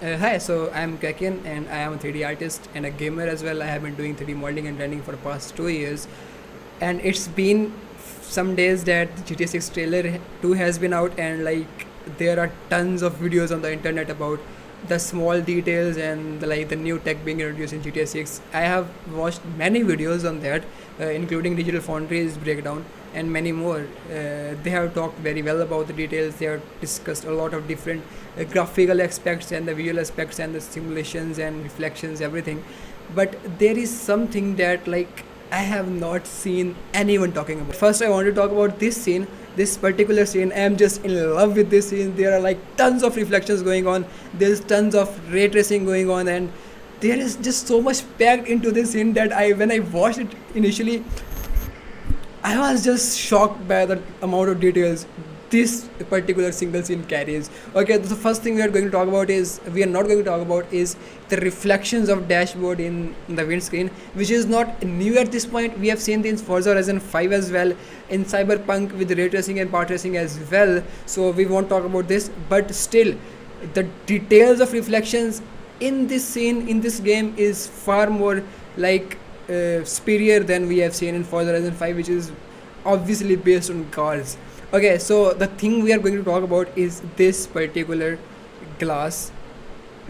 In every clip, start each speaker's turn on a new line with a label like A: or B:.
A: Hi, so I'm Kekin and I am a 3D artist and a gamer as well. I have been doing 3D modeling and rendering for the past 2 years, and it's been some days that the GTA 6 trailer 2 has been out, and like there are tons of videos on the internet about the small details and the new tech being introduced in GTA 6. I have watched many videos on that, including Digital Foundry's breakdown and many more. They have talked very well about the details. They have discussed a lot of different graphical aspects and the visual aspects and the simulations and reflections, everything. But there is something that I have not seen anyone talking about. First, I want to talk about this scene, this particular scene. I am just in love with this scene. There are like tons of reflections going on. There's tons of ray tracing going on, and there is just so much packed into this scene that when I watched it initially, I was just shocked by the amount of details this particular single scene carries. Okay, the first thing we are not going to talk about is the reflections of dashboard in the windscreen, which is not new at this point. We have seen this in Forza Horizon 5 as well, in Cyberpunk with ray tracing and path tracing as well. So we won't talk about this, but still, the details of reflections in this scene in this game is far more superior than we have seen in Forza Horizon 5, which is obviously based on cars. Okay, so the thing we are going to talk about is this particular glass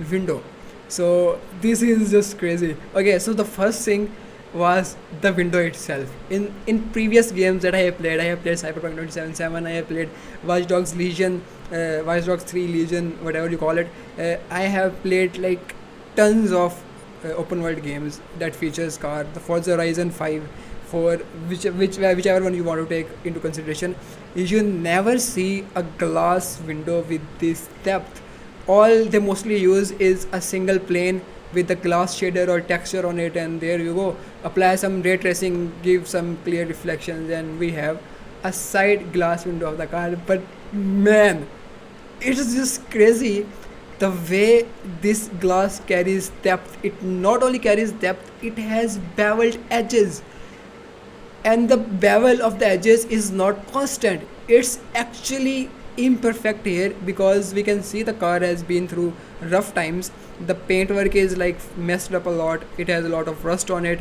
A: window. So this is just crazy. Okay, so the first thing was the window itself. In previous games that I have played Cyberpunk 2077, I have played Watch Dogs Legion, Watch Dogs 3 Legion, whatever you call it. I have played like tons of open world games that features car. The Forza Horizon 5, for whichever one you want to take into consideration, you never see a glass window with this depth. All they mostly use is a single plane with the glass shader or texture on it, and there you go. Apply some ray tracing, give some clear reflections, and we have a side glass window of the car. But man, it is just crazy the way this glass carries depth. It not only carries depth, it has beveled edges, and the bevel of the edges is not constant. It's actually imperfect here because we can see the car has been through rough times. The paintwork is like messed up a lot. It has a lot of rust on it.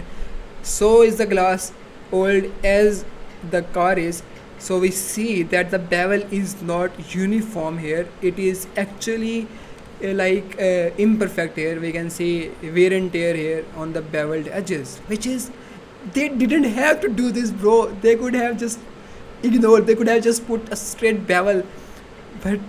A: So is the glass, old as the car is. So we see that the bevel is not uniform here. It is actually imperfect here. We can see wear and tear here on the beveled edges, which is, they didn't have to do this, bro. They could have just ignored. They could have just put a straight bevel. But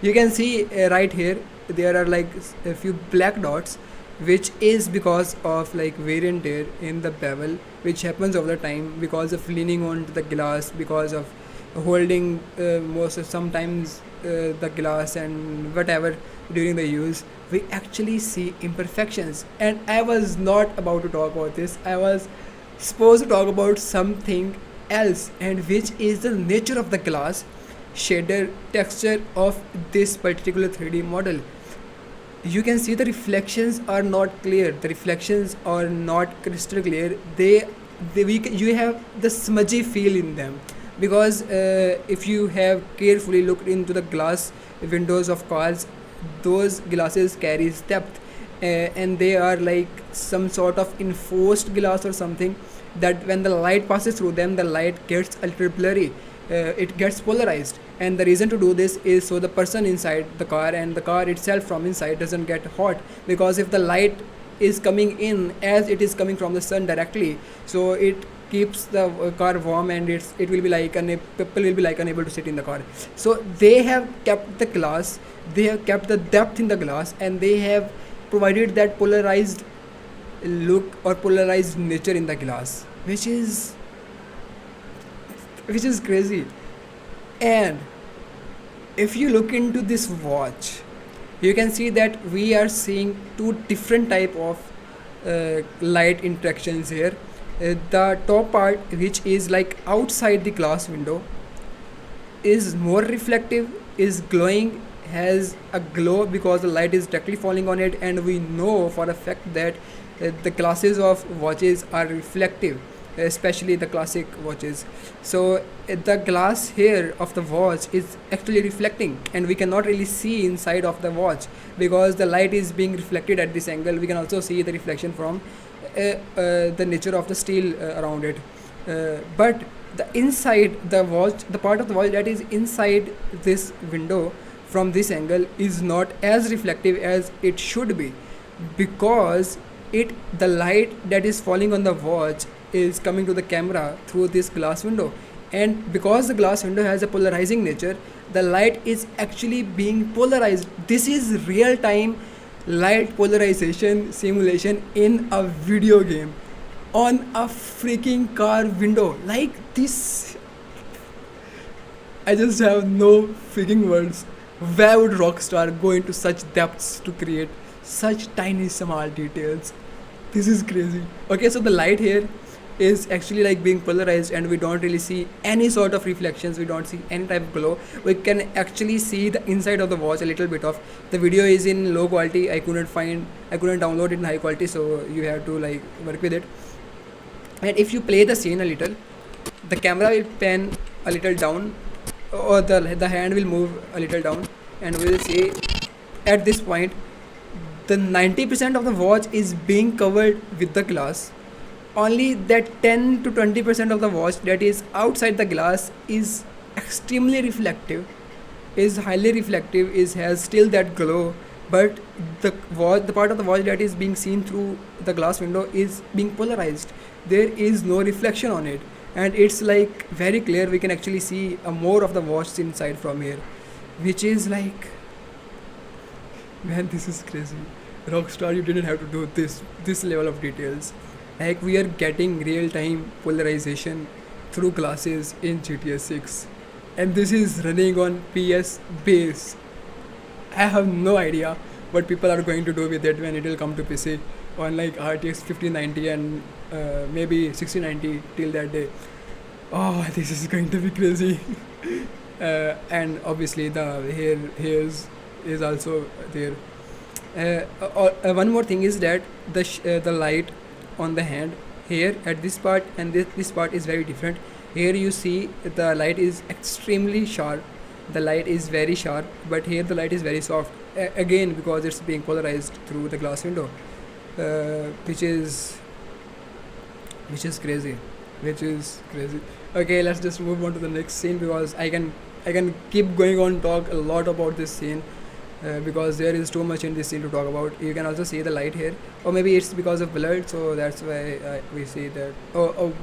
A: you can see right here there are like a few black dots, which is because of like wear and tear in the bevel, which happens over the time because of leaning onto the glass, because of holding sometimes the glass and whatever during the use. We actually see imperfections, and I was not about to talk about this. I was supposed to talk about something else, and which is the nature of the glass shader texture of this particular 3D model. You can see the reflections are not clear. The reflections are not crystal clear. You have the smudgy feel in them because if you have carefully looked into the glass windows of cars, those glasses carries depth, and they are like some sort of enforced glass or something, that when the light passes through them, the light gets a little blurry. It gets polarized, and the reason to do this is so the person inside the car and the car itself from inside doesn't get hot, because if the light is coming in as it is coming from the sun directly, so it keeps the car warm, and it will be like people will be like unable to sit in the car. So they have kept the glass, they have kept the depth in the glass, and they have provided that polarized look or polarized nature in the glass, which is crazy. And if you look into this watch, you can see that we are seeing two different type of light interactions here. The top part, which is like outside the glass window, is more reflective, is glowing, has a glow because the light is directly falling on it, and we know for a fact that the glasses of watches are reflective. especially the classic watches. So the glass here of the watch is actually reflecting, and we cannot really see inside of the watch because the light is being reflected at this angle. We can also see the reflection from the nature of the steel around it, but the inside the watch, the part of the watch that is inside this window from this angle is not as reflective as it should be, because the light that is falling on the watch is coming to the camera through this glass window, and because the glass window has a polarizing nature, the light is actually being polarized. This is real time light polarization simulation in a video game on a freaking car window. Like this, I just have no freaking words. Where would Rockstar go into such depths to create such tiny small details? This is crazy. Okay, so the light here is actually like being polarized, and we don't really see any sort of reflections, we don't see any type of glow. We can actually see the inside of the watch a little bit of. The video is in low quality. I couldn't download it in high quality, so you have to like work with it. And if you play the scene a little, the camera will pan a little down, or the hand will move a little down, and we will see at this point the 90% of the watch is being covered with the glass. Only that 10 to 20% of the watch that is outside the glass is extremely reflective, is highly reflective, has still that glow, but the part of the watch that is being seen through the glass window is being polarized. There is no reflection on it, and it's like very clear. We can actually see more of the watch inside from here, which is like, man, this is crazy. Rockstar, you didn't have to do this level of details. Like, we are getting real-time polarization through glasses in GTA 6, and this is running on PS base. I have no idea what people are going to do with it when it will come to PC on like RTX 5090 and maybe 6090 till that day. Oh, this is going to be crazy. And obviously the hairs is also there. One more thing is that the light on the hand here at this part and this part is very different. Here you see the light is extremely sharp, the light is very sharp, but here the light is very soft, again because it's being polarized through the glass window, which is crazy. Okay, let's just move on to the next scene, because I can keep going on, talk a lot about this scene, because there is too much in this scene to talk about. You can also see the light here, or maybe it's because of blur, so that's why we see that,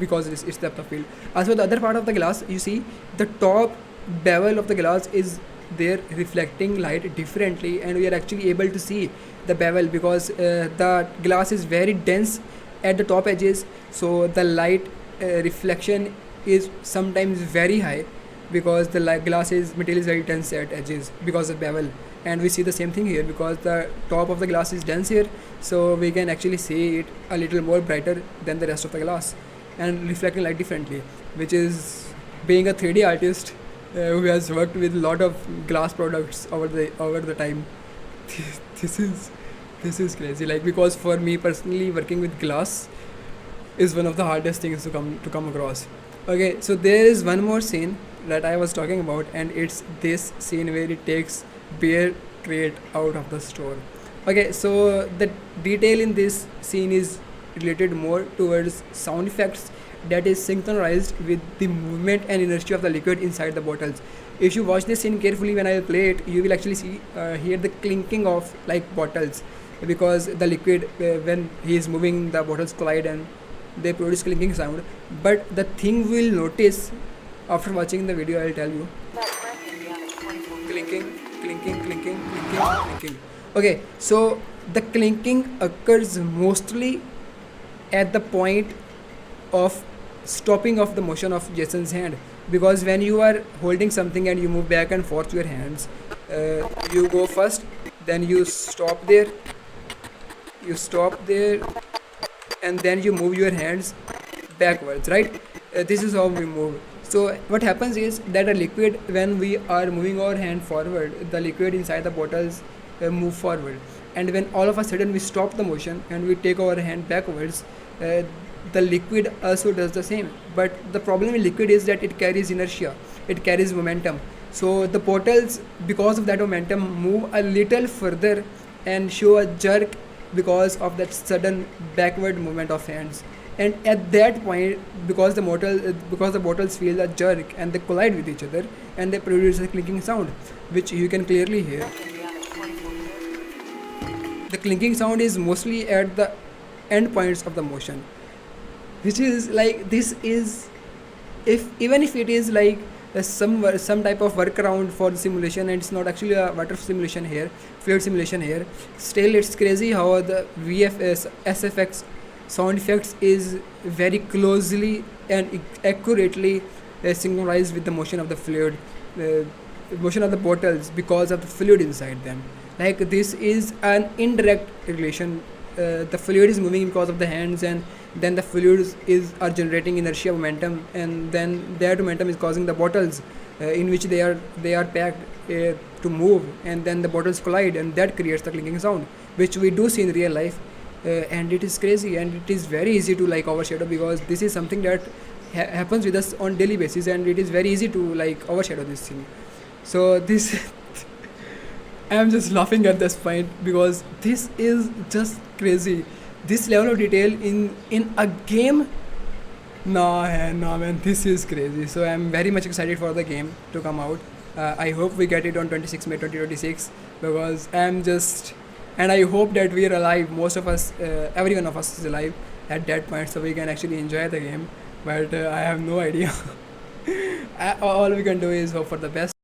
A: because it's depth of field. As for the other part of the glass, you see the top bevel of the glass is there reflecting light differently, and we are actually able to see the bevel because the glass is very dense at the top edges, so the light reflection is sometimes very high because the glass material is very dense at edges because of bevel. And we see the same thing here because the top of the glass is dense here, so we can actually see it a little more brighter than the rest of the glass and reflecting light differently, which is, being a 3D artist who has worked with a lot of glass products over the time, this is crazy. Like, because for me personally, working with glass is one of the hardest things to come across. Okay, so there is one more scene that I was talking about, and it's this scene where it takes beer crate out of the store. Okay, so the detail in this scene is related more towards sound effects that is synchronized with the movement and inertia of the liquid inside the bottles. If you watch this scene carefully when I will play it, you will actually see hear the clinking of like bottles, because the liquid when he is moving, the bottles collide and they produce clinking sound. But the thing we'll notice after watching the video, I'll tell you. Clinking. Okay, so the clinking occurs mostly at the point of stopping of the motion of Jason's hand, because when you are holding something and you move back and forth your hands, you go first, then you stop there, and then you move your hands backwards, right? This is how we move. So what happens is that a liquid, when we are moving our hand forward, the liquid inside the bottles move forward, and when all of a sudden we stop the motion and we take our hand backwards, the liquid also does the same. But the problem with liquid is that it carries inertia, it carries momentum. So the portals, because of that momentum, move a little further and show a jerk because of that sudden backward movement of hands. And at that point, because the bottles feel a jerk and they collide with each other, and they produce a clinking sound, which you can clearly hear. The clinking sound is mostly at the end points of the motion, which is like, this is, if even if it is like some type of workaround for the simulation, and it's not actually a water simulation here, fluid simulation here, still it's crazy how the VFS SFX sound effects is very closely and accurately synchronized with the motion of the fluid, motion of the bottles, because of the fluid inside them. Like, this is an indirect relation. The fluid is moving because of the hands, and then the fluids are generating inertia momentum, and then that momentum is causing the bottles in which they are packed to move, and then the bottles collide, and that creates the clinking sound, which we do see in real life. And it is crazy, and it is very easy to like overshadow, because this is something that happens with us on daily basis, and it is very easy to like overshadow this thing. So this I am just laughing at this point, because this is just crazy. This level of detail in a game, no man, this is crazy. So I am very much excited for the game to come out. I hope we get it on 26 May 2026, because and I hope that we are alive. Most of us, every one of us is alive at that point, so we can actually enjoy the game. But I have no idea. All we can do is hope for the best.